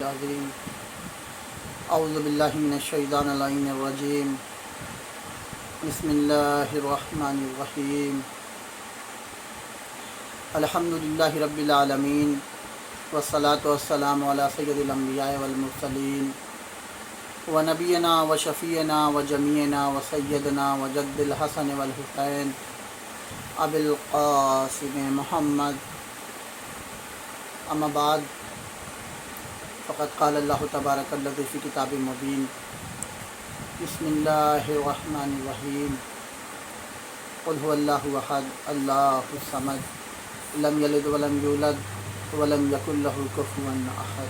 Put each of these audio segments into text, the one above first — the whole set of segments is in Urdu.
العظیم اعوذ باللہ من الشیطان اللعین الرجیم بسم اللہ الرحمن الرحیم الحمدللہ رب العالمین والصلاة والسلام علی سید الانبیاء والمرسلین ونبینا وشفیعنا وجمیعنا وسیدنا وجد الحسن والحسین ابی القاسم محمد اما بعد فقد قال اللہ تبارک الذی فی کتاب مبین بسم اللہ الرحمن الرحیم قل هو اللہ احد اللہ الصمد لم یلد ولم یولد ولم یکن لہ کفوا احد۔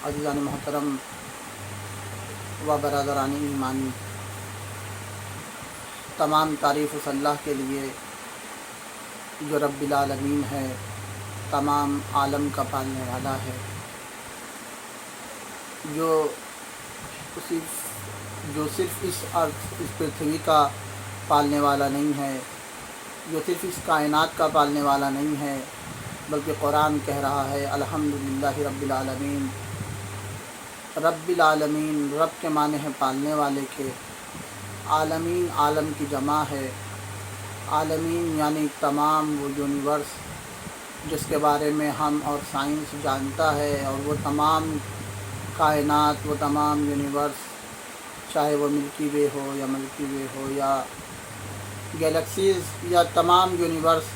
عزیزان محترم و برادران ایمانی، تمام تعریف اس اللہ کے لیے جو رب العالمین ہے، تمام عالم کا پالنے والا ہے، جو صرف اس پرتھوی کا پالنے والا نہیں ہے، جو صرف اس کائنات کا پالنے والا نہیں ہے، بلکہ قرآن کہہ رہا ہے الحمدللہ رب العالمین۔ رب العالمین، رب کے معنی ہے پالنے والے کے، عالمین عالم کی جمع ہے، عالمین یعنی تمام وہ یونیورس جس کے بارے میں ہم اور سائنس جانتا ہے، اور وہ تمام کائنات، وہ تمام یونیورس، چاہے وہ ملکی وے ہو یا ملکی وے ہو یا گیلیکسیز یا تمام یونیورس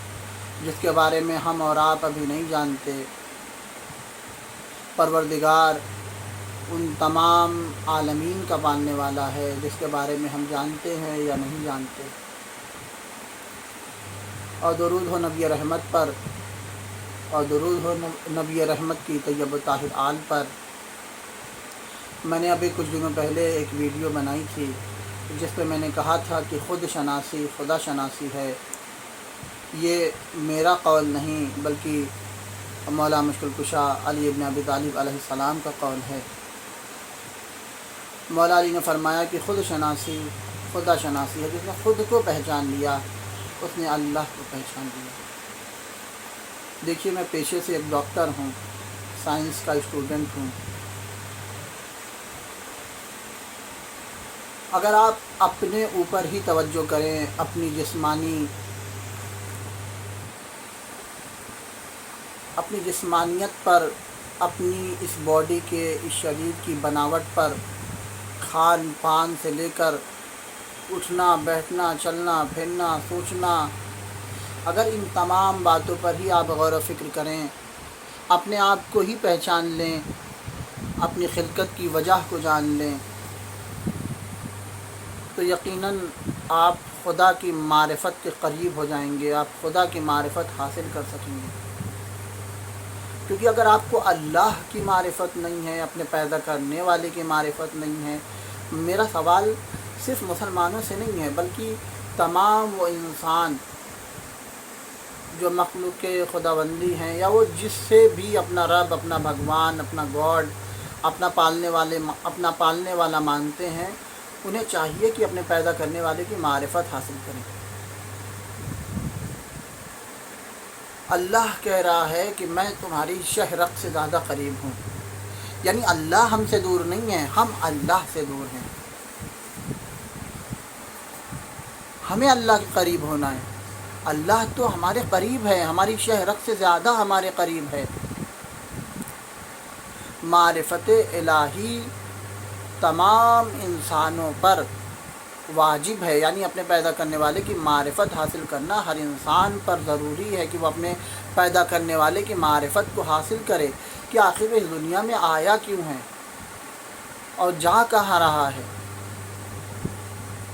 جس کے بارے میں ہم اور آپ ابھی نہیں جانتے، پروردگار ان تمام عالمین کا پالنے والا ہے جس کے بارے میں ہم جانتے ہیں یا نہیں جانتے۔ اور درود ہو نبی رحمت پر، اور درود ہو نبی رحمت کی طیب طاہر آل پر۔ میں نے ابھی کچھ دنوں پہلے ایک ویڈیو بنائی تھی جس پہ میں نے کہا تھا کہ خود شناسی خدا شناسی ہے، یہ میرا قول نہیں بلکہ مولا مشکل کشا علی ابن ابی طالب علیہ السلام کا قول ہے۔ مولا علی نے فرمایا کہ خود شناسی خدا شناسی ہے، جس نے خود کو پہچان لیا اس نے اللہ کو پہچان لیا۔ دیکھیے، میں پیشے سے ایک ڈاکٹر ہوں، سائنس کا اسٹوڈنٹ ہوں۔ اگر آپ اپنے اوپر ہی توجہ کریں، اپنی جسمانیت پر، اپنی اس باڈی کے، اس شریر کی بناوٹ پر، کھان پان سے لے کر اٹھنا بیٹھنا چلنا پھرنا سوچنا، اگر ان تمام باتوں پر ہی آپ غور و فکر کریں، اپنے آپ کو ہی پہچان لیں، اپنی خلقت کی وجہ کو جان لیں، تو یقیناً آپ خدا کی معرفت کے قریب ہو جائیں گے، آپ خدا کی معرفت حاصل کر سکیں گے۔ کیونکہ اگر آپ کو اللہ کی معرفت نہیں ہے، اپنے پیدا کرنے والے کی معرفت نہیں ہے، میرا سوال صرف مسلمانوں سے نہیں ہے بلکہ تمام وہ انسان جو مخلوق خداوندی ہیں، یا وہ جس سے بھی اپنا رب، اپنا بھگوان، اپنا گاڈ، اپنا پالنے والا مانتے ہیں، انہیں چاہیے کہ اپنے پیدا کرنے والے کی معرفت حاصل کریں۔ اللہ کہہ رہا ہے کہ میں تمہاری شہ رگ سے زیادہ قریب ہوں، یعنی اللہ ہم سے دور نہیں ہے، ہم اللہ سے دور ہیں۔ ہمیں اللہ کے قریب ہونا ہے۔ اللہ تو ہمارے قریب ہے، ہماری شہ رگ سے زیادہ ہمارے قریب ہے۔ معرفت الہی تمام انسانوں پر واجب ہے، یعنی اپنے پیدا کرنے والے کی معرفت حاصل کرنا ہر انسان پر ضروری ہے کہ وہ اپنے پیدا کرنے والے کی معرفت کو حاصل کرے کہ آخر اس دنیا میں آیا کیوں ہے اور جا کہاں رہا ہے،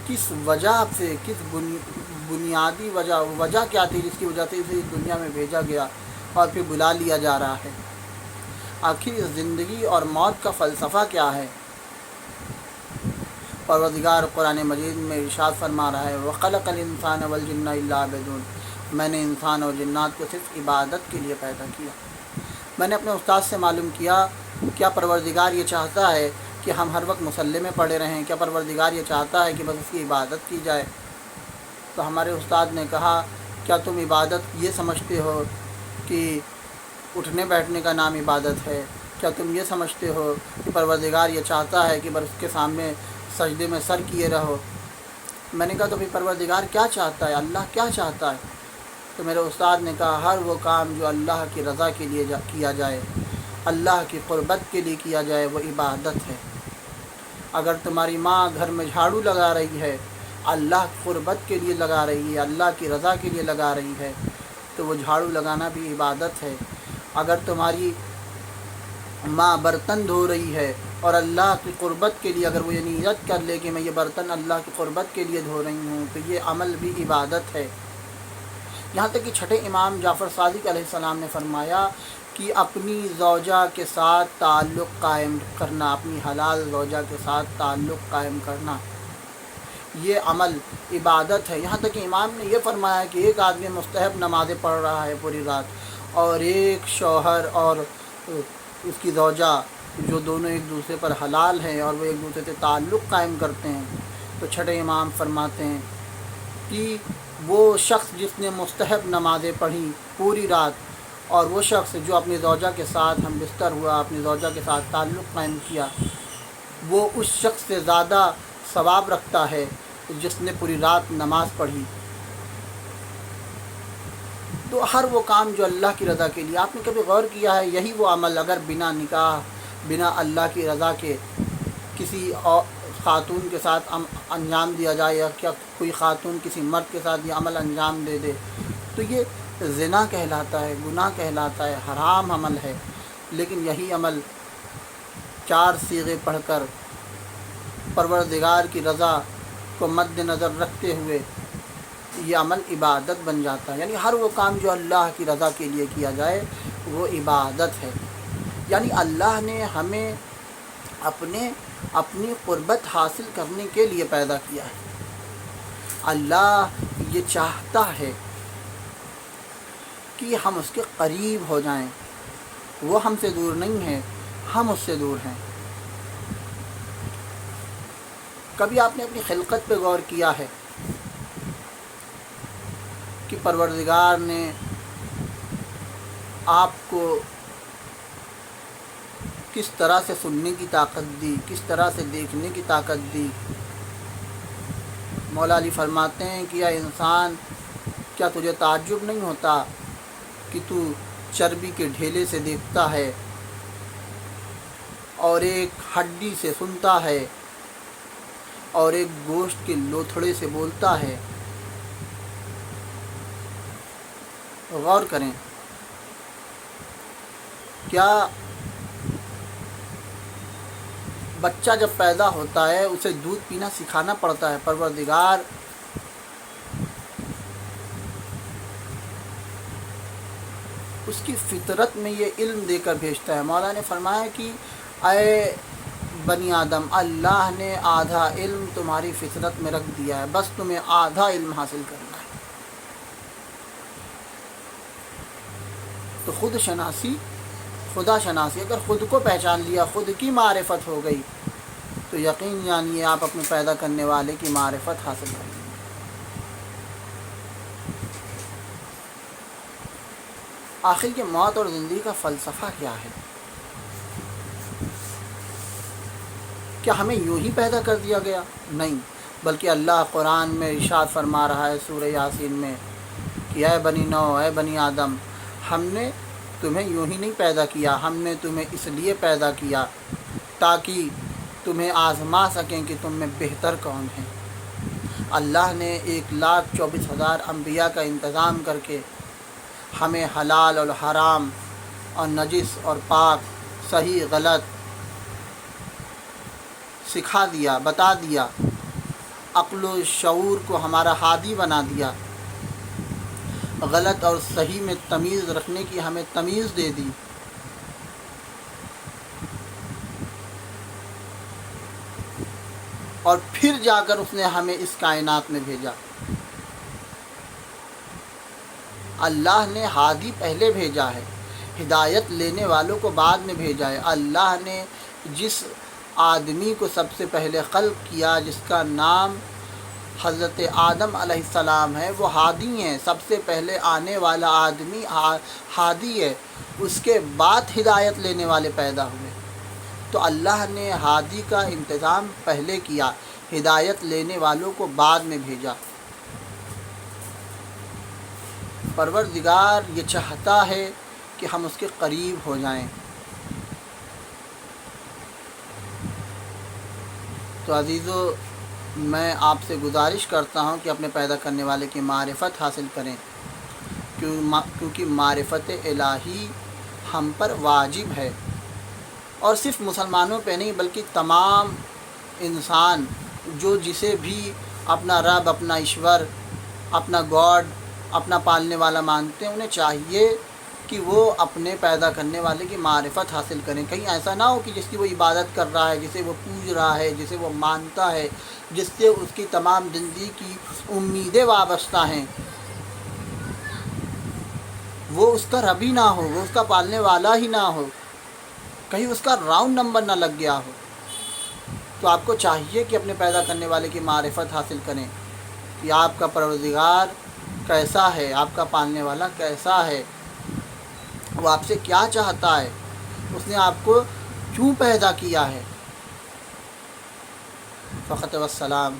کس وجہ سے، کس بنیادی وجہ کیا تھی جس کی وجہ سے اسے اس دنیا میں بھیجا گیا اور پھر بلا لیا جا رہا ہے۔ آخر اس زندگی اور موت کا فلسفہ کیا ہے۔ پروردگار قرآن مجید میں ارشاد فرما رہا ہے وَخَلَقَ الْإِنسَانَ وَالْجِنَّ إِلَّا لِيَعْبُدُونِ، میں نے انسان اور جنات کو صرف عبادت کے لیے پیدا کیا۔ میں نے اپنے استاد سے معلوم کیا کیا پروردگار یہ چاہتا ہے کہ ہم ہر وقت مصلی میں پڑے رہیں، کیا پروردگار یہ چاہتا ہے کہ بس اس کی عبادت کی جائے؟ تو ہمارے استاد نے کہا کیا تم عبادت یہ سمجھتے ہو کہ اٹھنے بیٹھنے کا نام عبادت ہے؟ کیا تم یہ سمجھتے ہو کہ پروردگار یہ چاہتا ہے کہ بس اس کے سامنے سجدے میں سر کیے رہو؟ میں نے کہا تو پھر پروردگار کیا چاہتا ہے، اللہ کیا چاہتا ہے؟ تو میرے استاد نے کہا ہر وہ کام جو اللہ کی رضا کے لیے کیا جائے، اللہ کی قربت کے لیے کیا جائے، وہ عبادت ہے۔ اگر تمہاری ماں گھر میں جھاڑو لگا رہی ہے، اللہ کی قربت کے لیے لگا رہی ہے، اللہ کی رضا کے لیے لگا رہی ہے، تو وہ جھاڑو لگانا بھی عبادت ہے۔ اگر تمہاری ماں برتن دھو رہی ہے اور اللہ کی قربت کے لیے اگر وہ یہ نیت کر لے کہ میں یہ برتن اللہ کی قربت کے لیے دھو رہی ہوں، تو یہ عمل بھی عبادت ہے۔ یہاں تک کہ چھٹے امام جعفر صادق علیہ السلام نے فرمایا کہ اپنی زوجہ کے ساتھ تعلق قائم کرنا، اپنی حلال زوجہ کے ساتھ تعلق قائم کرنا، یہ عمل عبادت ہے۔ یہاں تک کہ امام نے یہ فرمایا کہ ایک آدمی مستحب نمازیں پڑھ رہا ہے پوری رات، اور ایک شوہر اور اس کی زوجہ جو دونوں ایک دوسرے پر حلال ہیں اور وہ ایک دوسرے سے تعلق قائم کرتے ہیں، تو چھٹے امام فرماتے ہیں کہ وہ شخص جس نے مستحب نمازیں پڑھی پوری رات، اور وہ شخص جو اپنی زوجہ کے ساتھ ہم بستر ہوا، اپنی زوجہ کے ساتھ تعلق قائم کیا، وہ اس شخص سے زیادہ ثواب رکھتا ہے جس نے پوری رات نماز پڑھی۔ تو ہر وہ کام جو اللہ کی رضا کے لیے، آپ نے کبھی غور کیا ہے یہی وہ عمل اگر بنا نکاح، بنا اللہ کی رضا کے کسی اور خاتون کے ساتھ انجام دیا جائے، یا کیا کوئی خاتون کسی مرد کے ساتھ یہ عمل انجام دے دے، تو یہ زنا کہلاتا ہے، گناہ کہلاتا ہے، حرام عمل ہے۔ لیکن یہی عمل 4 صیغے پڑھ کر پروردگار کی رضا کو مد نظر رکھتے ہوئے یہ عمل عبادت بن جاتا ہے۔ یعنی ہر وہ کام جو اللہ کی رضا کے لیے کیا جائے وہ عبادت ہے۔ یعنی اللہ نے ہمیں اپنی قربت حاصل کرنے کے لیے پیدا کیا ہے۔ اللہ یہ چاہتا ہے کہ ہم اس کے قریب ہو جائیں، وہ ہم سے دور نہیں ہے، ہم اس سے دور ہیں۔ کبھی آپ نے اپنی خلقت پہ غور کیا ہے کہ پروردگار نے آپ کو کس طرح سے سننے کی طاقت دی، کس طرح سے دیکھنے کی طاقت دی؟ مولا علی فرماتے ہیں کہ یا انسان، کیا تجھے تعجب نہیں ہوتا کہ تو چربی کے ڈھیلے سے دیکھتا ہے اور ایک ہڈی سے سنتا ہے اور ایک گوشت کے لوتھڑے سے بولتا ہے؟ غور کریں، کیا بچہ جب پیدا ہوتا ہے اسے دودھ پینا سکھانا پڑتا ہے؟ پروردگار اس کی فطرت میں یہ علم دے کر بھیجتا ہے۔ مولا نے فرمایا کہ اے بنی آدم، اللہ نے آدھا علم تمہاری فطرت میں رکھ دیا ہے، بس تمہیں آدھا علم حاصل کرنا ہے۔ تو خود شناسی، خدا شناسی، اگر خود کو پہچان لیا، خود کی معرفت ہو گئی، تو یقین جانیے آپ اپنے پیدا کرنے والے کی معرفت حاصل کریں گے۔ آخر یہ موت اور زندگی کا فلسفہ کیا ہے؟ کیا ہمیں یوں ہی پیدا کر دیا گیا؟ نہیں، بلکہ اللہ قرآن میں ارشاد فرما رہا ہے سورہ یاسین میں کہ اے بنی نو، اے بنی آدم، ہم نے تمہیں یوں ہی نہیں پیدا کیا، ہم نے تمہیں اس لیے پیدا کیا تاکہ تمہیں آزما سکیں کہ تم میں بہتر کون ہیں۔ اللہ نے 1,24,000 انبیاء کا انتظام کر کے ہمیں حلال اور حرام اور نجس اور پاک، صحیح غلط سکھا دیا، بتا دیا، عقل و شعور کو ہمارا ہادی بنا دیا، غلط اور صحیح میں تمیز رکھنے کی ہمیں تمیز دے دی۔ اور پھر جا کر اس نے ہمیں اس کائنات میں بھیجا۔ اللہ نے ہادی پہلے بھیجا ہے، ہدایت لینے والوں کو بعد میں بھیجا ہے۔ اللہ نے جس آدمی کو سب سے پہلے خلق کیا، جس کا نام حضرت آدم علیہ السلام ہے وہ ہادی ہیں، سب سے پہلے آنے والا آدمی ہادی ہے، اس کے بعد ہدایت لینے والے پیدا ہوئے۔ تو اللہ نے ہادی کا انتظام پہلے کیا، ہدایت لینے والوں کو بعد میں بھیجا۔ پروردگار یہ چاہتا ہے کہ ہم اس کے قریب ہو جائیں۔ تو عزیزو، میں آپ سے گزارش کرتا ہوں کہ اپنے پیدا کرنے والے کی معرفت حاصل کریں، کیونکہ معرفت الہی ہم پر واجب ہے، اور صرف مسلمانوں پہ نہیں بلکہ تمام انسان جو جسے بھی اپنا رب، اپنا ایشور، اپنا گاڈ، اپنا پالنے والا مانتے ہیں، انہیں چاہیے کہ وہ اپنے پیدا کرنے والے کی معرفت حاصل کریں۔ کہیں ایسا نہ ہو کہ جس کی وہ عبادت کر رہا ہے، جسے وہ پوج رہا ہے، جسے وہ مانتا ہے، جس سے اس کی تمام زندگی کی امیدیں وابستہ ہیں، وہ اس کا رب ہی نہ ہو، وہ اس کا پالنے والا ہی نہ ہو، کہیں اس کا راؤنڈ نمبر نہ لگ گیا ہو۔ تو آپ کو چاہیے کہ اپنے پیدا کرنے والے کی معرفت حاصل کریں کہ آپ کا پروردگار کیسا ہے، آپ کا پالنے والا کیسا ہے، وہ آپ سے کیا چاہتا ہے، اس نے آپ کو کیوں پیدا کیا ہے۔ فقط والسلام۔